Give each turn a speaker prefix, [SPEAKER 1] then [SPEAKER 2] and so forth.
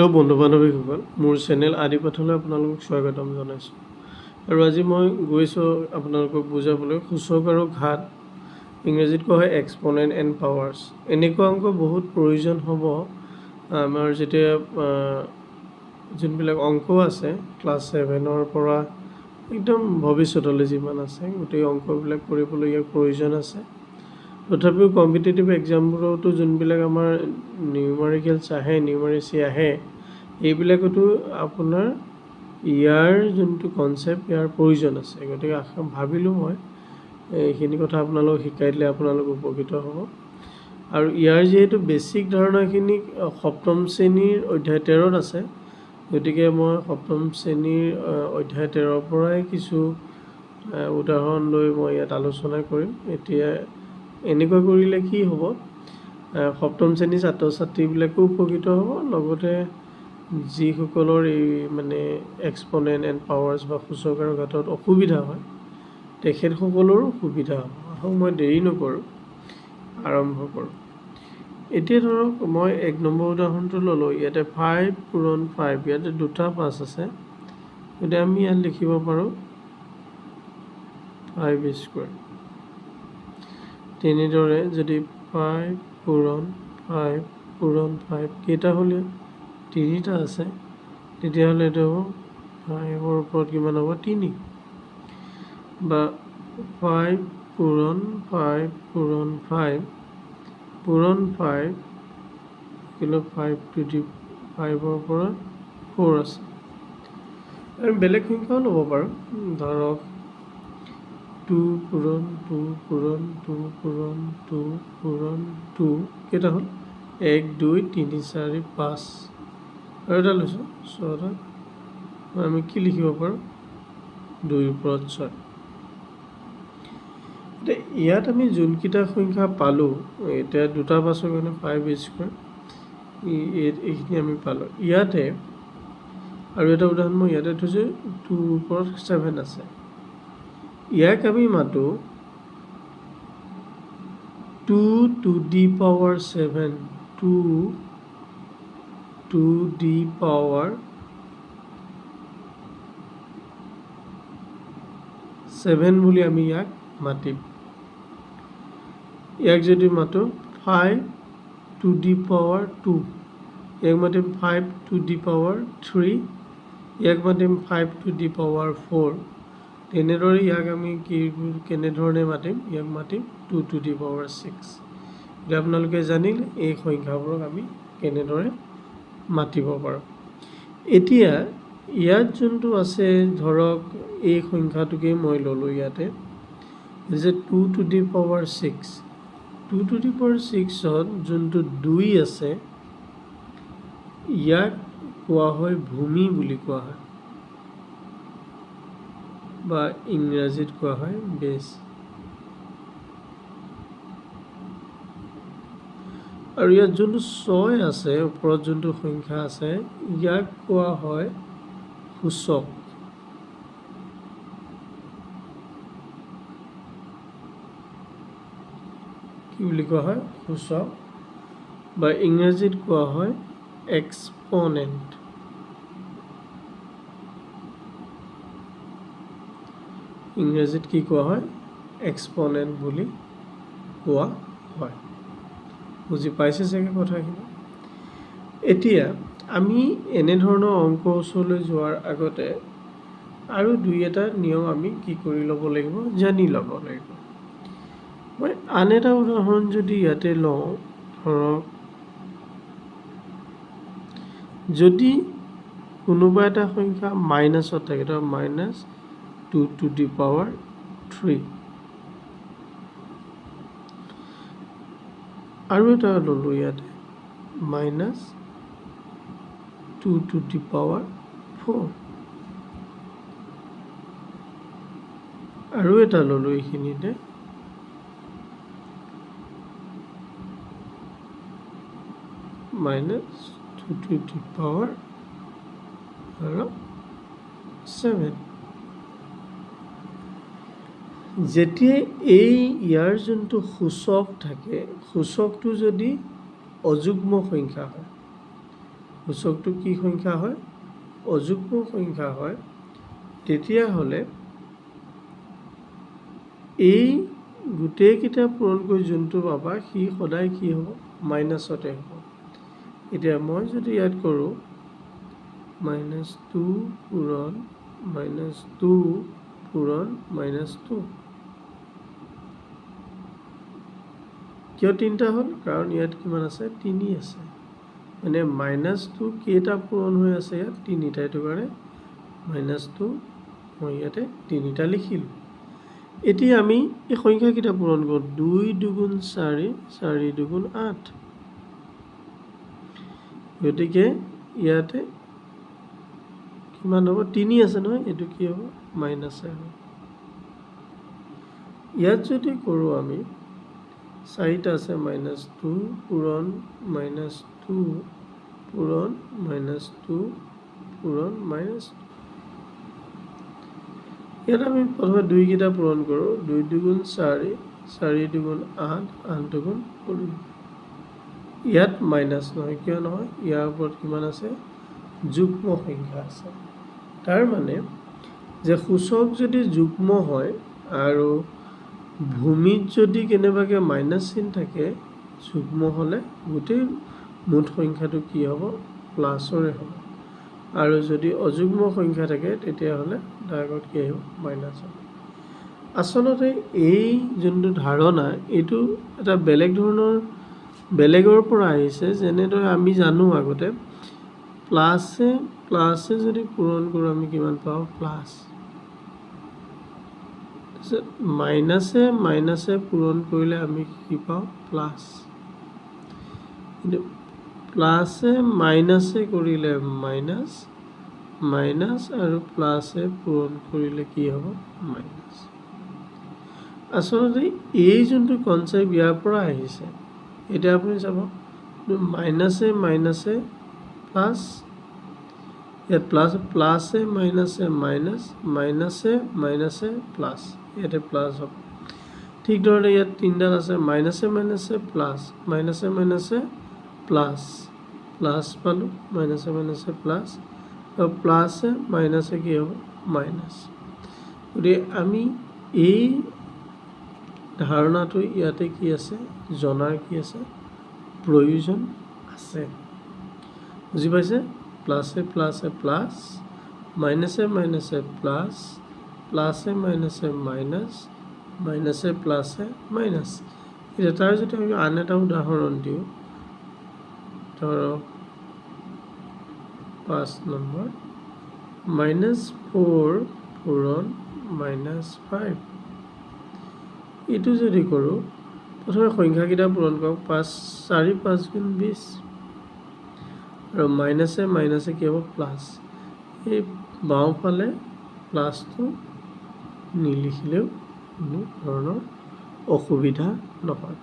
[SPEAKER 1] Hello' বন্ধু বান্ধৱীসকল, মোৰ channel আদিপাঠলৈ আপোনালোকক স্বাগতম জনাইছোঁ। আৰু আজি মই গৈছোঁ আপোনালোকক বুজাবলৈ সূচক আৰু ঘাত, ইংৰাজীত কোৱা হয় এক্সপনেণ্ট এণ্ড পাৱাৰ্ছ। এনেকুৱা অংক বহুত প্ৰয়োজন হ'ব আমাৰ যেতিয়া যোনবিলাক অংক আছে ক্লাছ 7ৰ পৰা একদম ভৱিষ্যতলৈ যিমান আছে গোটেই অংকবিলাক কৰিবলৈ ইয়াৰ প্ৰয়োজন আছে। তথাপিও কম্পিটিটিভ এক্সামবোৰতো যোনবিলাক আমাৰ নিউমাৰিকেলছ আহে, নিউমাৰেচি আহে, এইবিলাকতো আপোনাৰ ইয়াৰ যোনটো কনচেপ্ট ইয়াৰ প্ৰয়োজন আছে। গতিকে ভাবিলোঁ মই এইখিনি কথা আপোনালোকক শিকাই দিলে আপোনালোক উপকৃত হ'ব। আৰু ইয়াৰ যিহেতু বেছিক ধাৰণাখিনি সপ্তম শ্ৰেণীৰ অধ্যায় 13ত আছে, গতিকে মই সপ্তম শ্ৰেণীৰ অধ্যায় 13ৰ পৰাই কিছু উদাহৰণ লৈ মই ইয়াত আলোচনা কৰিম। এতিয়া এনেকুৱা কৰিলে কি হ'ব, সপ্তম শ্ৰেণীৰ ছাত্ৰ ছাত্ৰীবিলাকো উপকৃত হ'ব, লগতে যিসকলৰ এই মানে এক্সপনেণ্ট এণ্ড পাৱাৰ্ছ বা সূচক আৰু ঘাতত অসুবিধা হয় তেখেতসকলৰো সুবিধা হ'ব। আহক মই দেৰি নকৰোঁ, আৰম্ভ কৰোঁ। এতিয়া ধৰক মই 1 নম্বৰ উদাহৰণটো ল'লোঁ। ইয়াতে 5 পূৰণ 5, ইয়াতে দুটা 5 আছে, গতিকে আমি ইয়াত লিখিব পাৰোঁ 5 স্কুৱেৰ। তেনেদৰে যদি 5 পূৰণ 5 পূৰণ 5 কেইটা হ'ল, ইয়াত 3টা আছে, তেতিয়াহ'লে এইটো হ'ব 5ৰ ওপৰত কিমান হ'ব, 3। বা 5 পূৰণ 5 পূৰণ 5 পূৰণ 5 কিন্তু 5ৰ ওপৰত 4 আছে। আৰু বেলেগ সংখ্যাও ল'ব পাৰোঁ, ধৰক 2 পূৰণ 2 পূৰণ 2 পূৰণ 2 পূৰণ 2 কেইটা হ'ল, 1 2 3 4 5, আৰু এটা লৈছোঁ 6টা। আমি কি লিখিব পাৰোঁ, 2ৰ ওপৰত 6। এতিয়া ইয়াত আমি যোনকেইটা সংখ্যা পালোঁ, এতিয়া দুটা 5ৰ কাৰণে 5 স্কুৱেৰ, এইখিনি আমি পালোঁ। ইয়াতে আৰু এটা উদাহৰণ মই ইয়াতে থৈছোঁ, 2ৰ ওপৰত 7 আছে। ইয়াক আমি মাতোঁ 2 to the power 7, 2 to the power 7 বুলি আমি ইয়াক মাতিম। ইয়াক যদি মাতোঁ 5 to the power 2, ইয়াক মাতিম 5 to the power 3, ইয়াক মাতিম 5 to the power 4। তেনেদৰে ইয়াক আমি কেনেধৰণে মাতিম, ইয়াক মাতিম 2 to the power 6। এতিয়া আপোনালোকে জানিল এই সংখ্যাবোৰক আমি কেনেদৰে মাতিব পাৰোঁ। এতিয়া ইয়াত যোনটো আছে, ধৰক এই সংখ্যাটোকে মই ল'লোঁ ইয়াতে যে 2 to the power 6, 2 to the power 6ত যোনটো 2 আছে ইয়াক কোৱা হয় ভূমি বুলি কোৱা হয়, বা ইংৰাজীত কোৱা হয় বেছ। আৰু ইয়াত যোনটো 6 আছে, ওপৰত যোনটো সংখ্যা আছে, ইয়াক কোৱা হয় সূচক। কি বুলি কোৱা হয়, সূচক, বা ইংৰাজীত কোৱা হয় এক্সপনেণ্ট। ইংৰাজীত কি কোৱা হয়, এক্সপনেণ্ট বুলি কোৱা হয়। বুজি পাইছে চাগে কথাখিনি। এতিয়া আমি এনেধৰণৰ অংক ওচৰলৈ যোৱাৰ আগতে আৰু 2-এটা নিয়ম আমি কি কৰি ল'ব লাগিব, জানি ল'ব লাগিব। মই আন এটা উদাহৰণ যদি ইয়াতে লওঁ, ধৰক যদি কোনোবা এটা সংখ্যা মাইনাছত থাকে, ধৰক -2 to the power 3, আৰু এটা ল'লোঁ ইয়াতে -2 to the power 4, আৰু এটা ল'লোঁ এইখিনিতে -2 to the power 7। যেতিয়া ইয়াৰ যোনটো সূচক থাকে, সূচকটো যদি অযুগ্ম সংখ্যা হয়, সূচকটো কি সংখ্যা হয় অযুগ্ম সংখ্যা হয় তেতিয়াহ'লে এই গোটেইকেইটা পূৰণ কৰি যোনটো পাবা সি সদায় কি হ'ব মাইনাছতে হ'ব এতিয়া মই যদি ইয়াত কৰোঁ -2 পূৰণ -2 পূৰণ -2 কিয় 3টা হ'ল কাৰণ ইয়াত কিমান আছে 3 আছে মানে -2 কেইটা পূৰণ হৈ আছে ইয়াত 3টা এইটো কাৰণে -2 মই ইয়াতে 3টা লিখিলোঁ এতিয়া আমি এই সংখ্যাকেইটা পূৰণ কৰোঁ 2 দুগুণ 4 4 দুগুণ 8 গতিকে ইয়াতে কিমান হ'ব 3 আছে নহয় এইটো কি হ'ব মাইনাছে হ'ব ইয়াত যদি কৰোঁ আমি 4টা আছে -2 পূৰণ -2 পূৰণ -2 পূৰণ -2 ইয়াত আমি প্ৰথমে 2 কেইটা পূৰণ কৰোঁ 2 দুগুণ 4 4 দুগুণ 8 8 দুগুণ 16 ইয়াত মাইনাছ নহয় কিয় নহয় ইয়াৰ ওপৰত কিমান আছে যুগ্ম সংখ্যা আছে তাৰ মানে যে সূচক যদি যুগ্ম হয় আৰু ভূমিত যদি কেনেবাকৈ মাইনাছ চিন থাকে যুগ্ম হ'লে গোটেই মুঠ সংখ্যাটো কি হ'ব প্লাছৰে হ'ব আৰু যদি অযুগ্ম সংখ্যা থাকে তেতিয়াহ'লে তাৰ আগত কি আহিব মাইনাছ হ'ব আচলতে এই যোনটো ধাৰণা এইটো এটা বেলেগৰ পৰা আহিছে যেনেদৰে আমি জানো আগতে প্লাছে যদি পূৰণ কৰোঁ আমি কিমান পাওঁ প্লাছ মাইনাছে পূৰণ কৰিলে আমি কি পাওঁ প্লাছ কিন্তু প্লাছে মাইনাছে কৰিলে মাইনাছ আৰু প্লাছে পূৰণ কৰিলে কি হ'ব মাইনাছ আচলতে এই যোনটো কনচেপ্ট ইয়াৰ পৰা আহিছে এতিয়া আপুনি চাব মাইনাছে প্লাছ ইয়াত প্লাছে মাইনাছে প্লাছ ইয়াতে প্লাছ হ'ব ঠিক ধৰণে ইয়াত 3ডাল আছে মাইনাছে প্লাছ পালোঁ মাইনাছে প্লাছ আৰু প্লাছে মাইনাছে কি হ'ব মাইনাছ গতিকে আমি এই ধাৰণাটো ইয়াতে কি আছে জনাৰ কি আছে প্ৰয়োজন আছে বুজি পাইছে প্লাছে প্লাছ মাইনাছে প্লাছ প্লাছে মাইনাছে প্লাছে মাইনাছ এতিয়া তাৰ যদি আমি আন এটা উদাহৰণ দিওঁ ধৰক 5 নম্বৰ -4 পূৰণ -5 এইটো যদি কৰোঁ প্ৰথমে সংখ্যাকেইটা পূৰণ কৰক 4 5 গুণ 20 আৰু মাইনাছে কি হ'ব প্লাছ এই বাওঁফালে প্লাছটো নিলিখিলেও কোনো ধৰণৰ অসুবিধা নহয়